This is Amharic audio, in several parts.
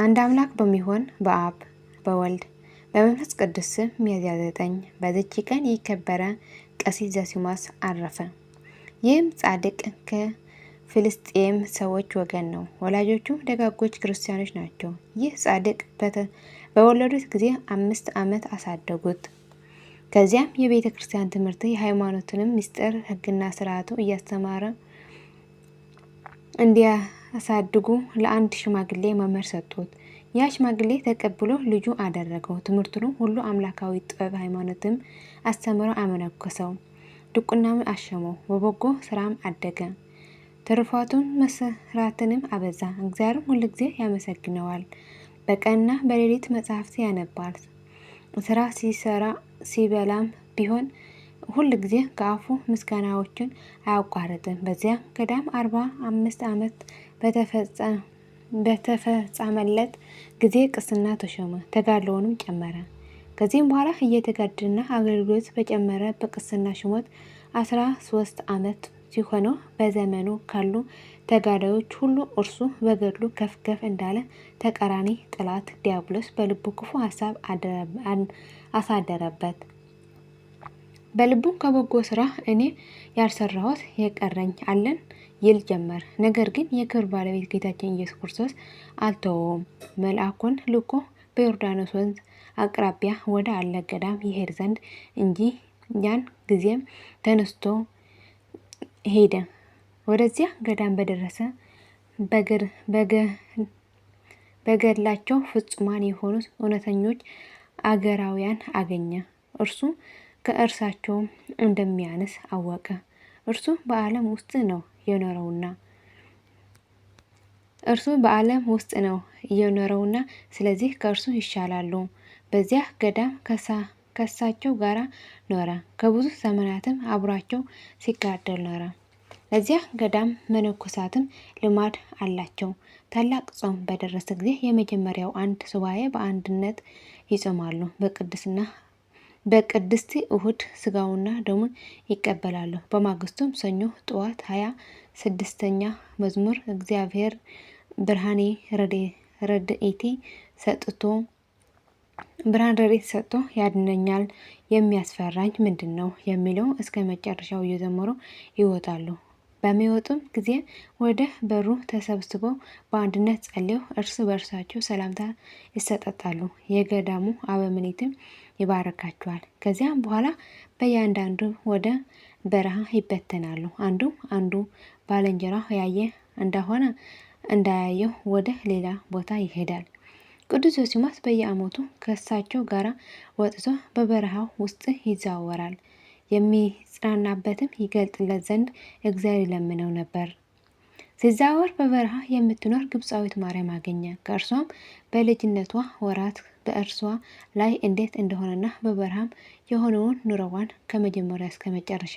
አንድ አምላክ በሚሆን በአብ በወልድ በመንፈስ ቅዱስ ስም ሚያዝያ 9 በዚች ቀን የከበረ ቀሲስ ዘሲማስ አረፈ። ይህም ጻድቅ ከፍልስጤም ሰዎች ወገን ነው። ወላጆቹ ደጋጎች ክርስቲያኖች ናቸው። ይህ ጻድቅ በወለዱት ጊዜ 5 ዓመት አሳደጉት። ከዚያም የቤተ ክርስቲያን ትምህርት የሃይማኖትንም ምስጢር ሕግና ስርዓቱ እያስተማረ እንዲያሳድጉ ለአንድ ሽማግሌ መምህር ሰጡት። ያ ሽማግሌ ተቀብሎ ልጁ አደረገው። ትምህርቱንም ሁሉ አምላካዊ ጥበብ ሃይማኖትም አስተምሮ አመነኮሰው። ድቁናም አሸመው። በበጎ ስራም አደገ። ትሩፋቱን መስራትንም አበዛ። እግዚአብሔርም ሁልጊዜ ያመሰግነዋል። በቀንና በሌሊት መጽሐፍት ያነባል። ስራ ሲሰራ ሲበላም ቢሆን ሁል ጊዜ ከአፉ ምስጋናዎችን አያቋርጥም። በዚያ ገዳም 45 ዓመት በተፈጸመለት ጊዜ ቅስና ተሾመ። ተጋድሎውንም ጨመረ። ከዚህም በኋላ እየተጋደለና አገልግሎት በጨመረ በቅስና ሹመት 13 ዓመት ሲሆነው በዘመኑ ካሉ ተጋዳዮች ሁሉ እርሱ በገድሉ ከፍ ከፍ እንዳለ ተቃራኒ ጠላት ዲያብሎስ በልቡ ክፉ ሀሳብ አሳደረበት። በልቡ ከበጎ ስራ እኔ ያልሰራሁት የቀረኝ አለን ይል ጀመር። ነገር ግን የክብር ባለቤት ጌታችን ኢየሱስ ክርስቶስ አልተወውም። መልአኩን ልኮ በዮርዳኖስ ወንዝ አቅራቢያ ወደ አለ ገዳም ይሄድ ዘንድ እንጂ ያን ጊዜም ተነስቶ ሄደ። ወደዚያ ገዳም በደረሰ በገድላቸው ፍጹማን የሆኑ እውነተኞች አገራውያን አገኘ። እርሱ ከእርሳቸውም እንደሚያንስ አወቀ። እርሱ በዓለም ውስጥ ነው የኖረውና ስለዚህ ከእርሱ ይሻላሉ። በዚያ ገዳም ከሳቸው ጋር ኖረ። ከብዙ ዘመናትም አብሯቸው ሲጋደል ኖረ። ለዚያ ገዳም መነኮሳትም ልማድ አላቸው። ታላቅ ጾም በደረሰ ጊዜ የመጀመሪያው አንድ ሱባኤ በአንድነት ይጾማሉ። በቅድስት እሁድ ስጋውና ደሙን ይቀበላሉ። በማግስቱም ሰኞ ጠዋት 26ኛ መዝሙር እግዚአብሔር ብርሃን ረድኤቴ ሰጥቶ ያድነኛል የሚያስፈራኝ ምንድን ነው የሚለው እስከ መጨረሻው እየዘመሩ ይወጣሉ። በሚወጡም ጊዜ ወደ በሩ ተሰብስበው በአንድነት ጸልየው እርስ በእርሳቸው ሰላምታ ይሰጣጣሉ። የገዳሙ አበምኔትም ይባረካቸዋል። ከዚያም በኋላ በእያንዳንዱ ወደ በረሃ ይበተናሉ። አንዱ ባልንጀራው ያየ እንደሆነ እንዳያየው ወደ ሌላ ቦታ ይሄዳል። ቅዱስ ዞሲማስ በየዓመቱ ከእሳቸው ጋር ወጥቶ በበረሃው ውስጥ ይዘዋወራል። የሚጽናናበትም ይገልጥለት ዘንድ እግዚአብሔር ይለምነው ነበር። ሲዛወር በበረሃ የምትኖር ግብፃዊት ማርያም አገኘ። ከእርሷም በልጅነቷ ወራት በእርሷ ላይ እንዴት እንደሆነና በበረሃም የሆነውን ኑሮዋን ከመጀመሪያ እስከ መጨረሻ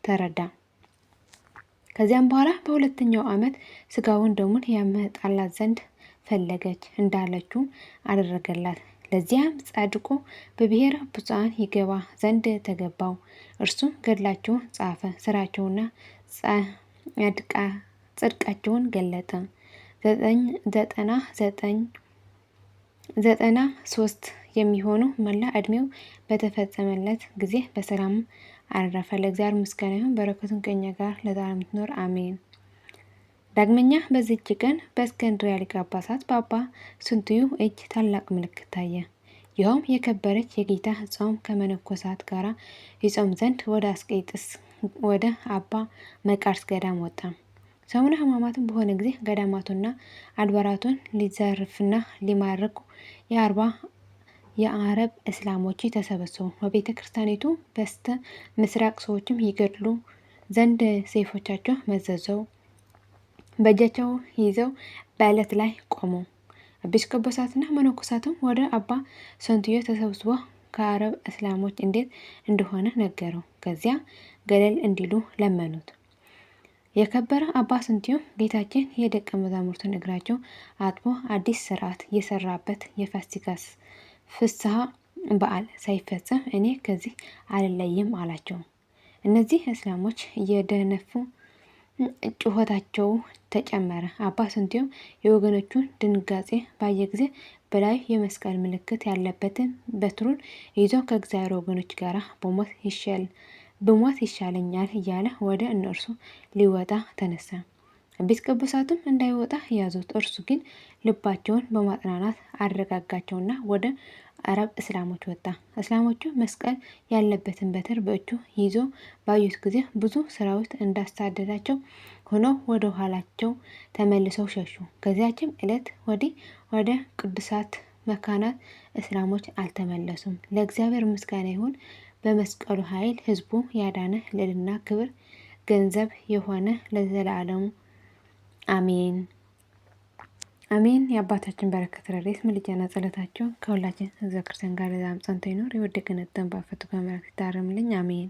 ተረዳ። ከዚያም በኋላ በሁለተኛው ዓመት ስጋውን ደሙን ያመጣላት ዘንድ ፈለገች። እንዳለችው አደረገላት። ለዚያም ጻድቁ በብሔረ ብፁዓን ይገባ ዘንድ ተገባው። እርሱም ገድላቸውን ጻፈ። ስራቸውና ጽድቃቸውን ገለጠ። 93 የሚሆኑ መላ ዕድሜው በተፈጸመለት ጊዜ በሰላም አረፈ። ለእግዚአብሔር ምስጋና ይሁን፣ በረከቱን ከእኛ ጋር ለዘላለም ትኖር አሜን። ዳግመኛ በዚህች ቀን በእስክንድርያ ሊቀ ጳጳሳት በአባ ስንትዩ እጅ ታላቅ ምልክት ታየ። ይኸውም የከበረች የጌታ ጾም ከመነኮሳት ጋር ይጾም ዘንድ ወደ አስቄጥስ ወደ አባ መቃርስ ገዳም ወጣ። ሰሙነ ሕማማትም በሆነ ጊዜ ገዳማቱና አድባራቱን ሊዘርፍና ሊማርኩ የአረብ እስላሞች ተሰበሰቡ። በቤተ ክርስቲያኒቱ በስተ ምስራቅ ሰዎችም ይገድሉ ዘንድ ሰይፎቻቸው መዘዘው በእጃቸው ይዘው በዕለት ላይ ቆሙ። ኤጲስቆጶሳትና መነኮሳትም ወደ አባ ስንትዮ ተሰብስበው ከአረብ እስላሞች እንዴት እንደሆነ ነገረው። ከዚያ ገለል እንዲሉ ለመኑት። የከበረ አባ ስንትዮ ጌታችን የደቀ መዛሙርቱን እግራቸው አጥቦ አዲስ ስርዓት የሰራበት የፋሲካ ፍስሐ በዓል ሳይፈጸም እኔ ከዚህ አልለይም አላቸው። እነዚህ እስላሞች እየደነፉ ጩኸታቸው ተጨመረ። አባ ስንቴም የወገኖቹን ድንጋጤ ባየ ጊዜ በላዩ የመስቀል ምልክት ያለበትን በትሩን ይዞ ከእግዚአብሔር ወገኖች ጋር ብሞት ይሻለኛል እያለ ወደ እነርሱ ሊወጣ ተነሳ። ቤተ ቅቡሳትም እንዳይወጣ ያዙት። እርሱ ግን ልባቸውን በማጽናናት አረጋጋቸውና ወደ አረብ እስላሞች ወጣ። እስላሞቹ መስቀል ያለበትን በትር በእጁ ይዞ ባዩት ጊዜ ብዙ ሰራዊት እንዳሳደዳቸው ሆነው ወደ ኋላቸው ተመልሰው ሸሹ። ከዚያችም ዕለት ወዲህ ወደ ቅዱሳት መካናት እስላሞች አልተመለሱም። ለእግዚአብሔር ምስጋና ይሁን። በመስቀሉ ኃይል ሕዝቡ ያዳነ ልዕልና ክብር ገንዘብ የሆነ ለዘላለሙ አሜን አሜን። የአባታችን በረከት ረድኤት ምልጃና ጸሎታቸው ከሁላችን ሕዝበ ክርስቲያን ጋር ለዘላለሙ ጸንቶ ይኑር። የወደቅንበትን በአፈቱ ከመላእክት ይታረምልኝ አሜን።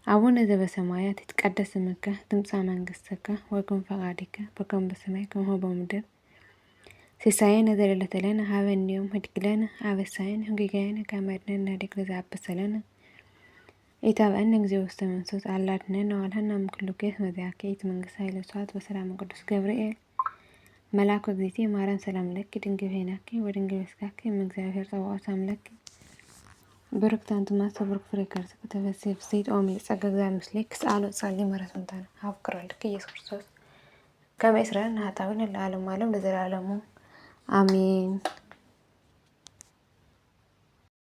አቡነ ዘበሰማያት ይትቀደስ ስምከ ትምጻእ መንግሥትከ ወይኩን ፈቃድከ በከመ በሰማይ ከማሁ በምድር ሲሳየነ ዘለለዕለትነ ሀበነ ዮም ኅድግ ለነ አበሳየነ ወጌጋየነ ከመ ንሕነኒ ንኅድግ ለዘአበሰ ለነ ኢታብአነ እግዚኦ ውስተ መንሱት አላ አድኅነነ ወባልሐነ እምኩሉ ኪያት መዚአከ ይእቲ መንግሥተ ኃይለ ወስብሐት በሰላም ቅዱስ ገብርኤል መልአኩ እግዚእትየ ማርያም ሰላም ለኪ ድንግል ኄናኪ ወድንግል በሥጋኪ እም እግዚአብሔር ጸባኦት አምላኪ ብሩክት አንቲ እምአንስት ወብሩክ ፍሬ ከርሥኪ ተፈሥሒ ፍሥሕት ኦ ምልዕተ ጸጋ እግዚአብሔር ምስሌኪ ጸአሎ ጸልዪ ምሕረተ ወሰላም አፍቅሮ ልክ ኢየሱስ ክርስቶስ ከመ ይስረን ኃጣውኢነ ለዓለሙ ዓለም ለዘላለሙ አሜን።